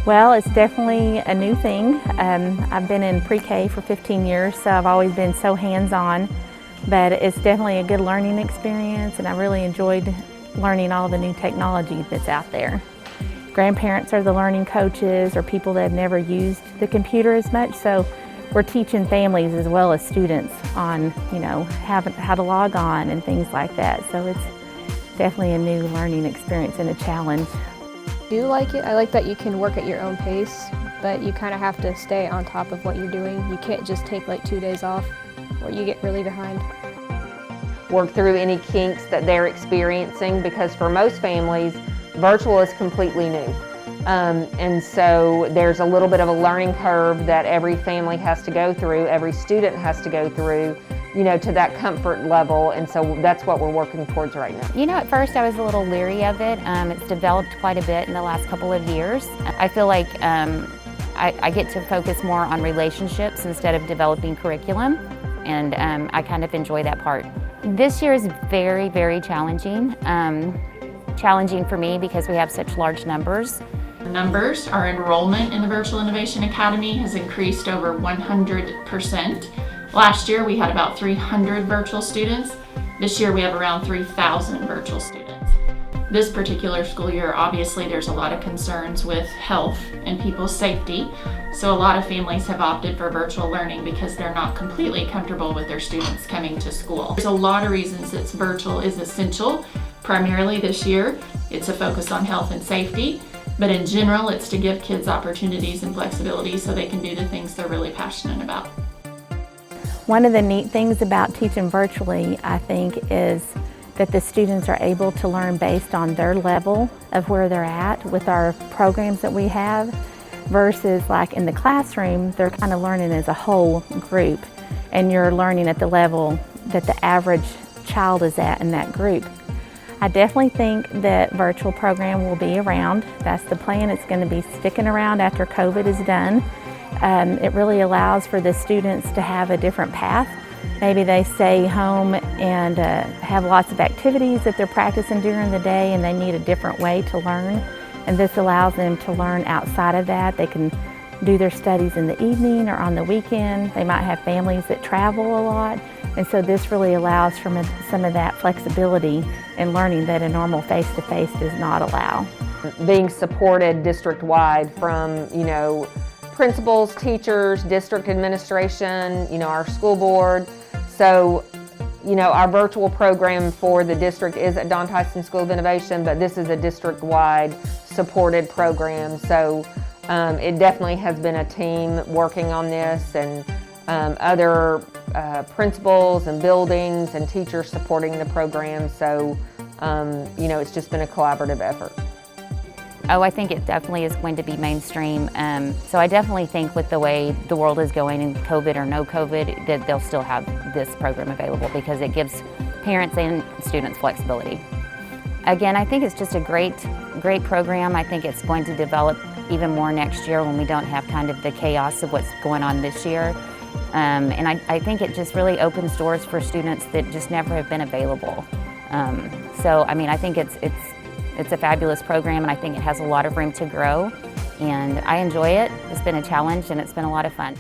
Well, it's definitely a new thing. I've been in pre-K for 15 years, so I've always been so hands-on, but it's definitely a good learning experience, and I really enjoyed learning all the new technology that's out there. Grandparents are the learning coaches or people that have never used the computer as much, so we're teaching families as well as students on, how to log on and things like that. So it's definitely a new learning experience and a challenge. I do like it. I like that you can work at your own pace, but you kind of have to stay on top of what you're doing. You can't just take like 2 days off or you get really behind. Work through any kinks that they're experiencing, because for most families, virtual is completely new. And so there's a little bit of a learning curve that every family has to go through, every student has to go through, to that comfort level, and so that's what we're working towards right now. At first I was a little leery of it. It's developed quite a bit in the last couple of years. I feel like I get to focus more on relationships instead of developing curriculum, and I kind of enjoy that part. This year is very, very challenging. Challenging for me because we have such large numbers. Our enrollment in the Virtual Innovation Academy has increased over 100%. Last year we had about 300 virtual students. This year we have around 3,000 virtual students. This particular school year, obviously there's a lot of concerns with health and people's safety, so a lot of families have opted for virtual learning because they're not completely comfortable with their students coming to school. There's a lot of reasons that virtual is essential. Primarily this year, it's a focus on health and safety, but in general, it's to give kids opportunities and flexibility so they can do the things they're really passionate about. One of the neat things about teaching virtually, I think, is that the students are able to learn based on their level of where they're at with our programs that we have, versus like in the classroom, they're kind of learning as a whole group, and you're learning at the level that the average child is at in that group. I definitely think that virtual program will be around. That's the plan. It's going to be sticking around after COVID is done. It really allows for the students to have a different path. Maybe they stay home and have lots of activities that they're practicing during the day, and they need a different way to learn. And this allows them to learn outside of that. They can do their studies in the evening or on the weekend. They might have families that travel a lot. And so this really allows for some of that flexibility in learning that a normal face-to-face does not allow. Being supported district-wide from, principals, teachers, district administration, our school board. So, our virtual program for the district is at Don Tyson School of Innovation, but this is a district-wide supported program. So it definitely has been a team working on this, and other principals and buildings and teachers supporting the program. So, it's just been a collaborative effort. Oh, I think it definitely is going to be mainstream. So I definitely think with the way the world is going, in COVID or no COVID, that they'll still have this program available because it gives parents and students flexibility. Again, I think it's just a great program. I think it's going to develop even more next year when we don't have kind of the chaos of what's going on this year. And I think it just really opens doors for students that just never have been available. I think it's a fabulous program, and I think it has a lot of room to grow, and I enjoy it. It's been a challenge, and it's been a lot of fun.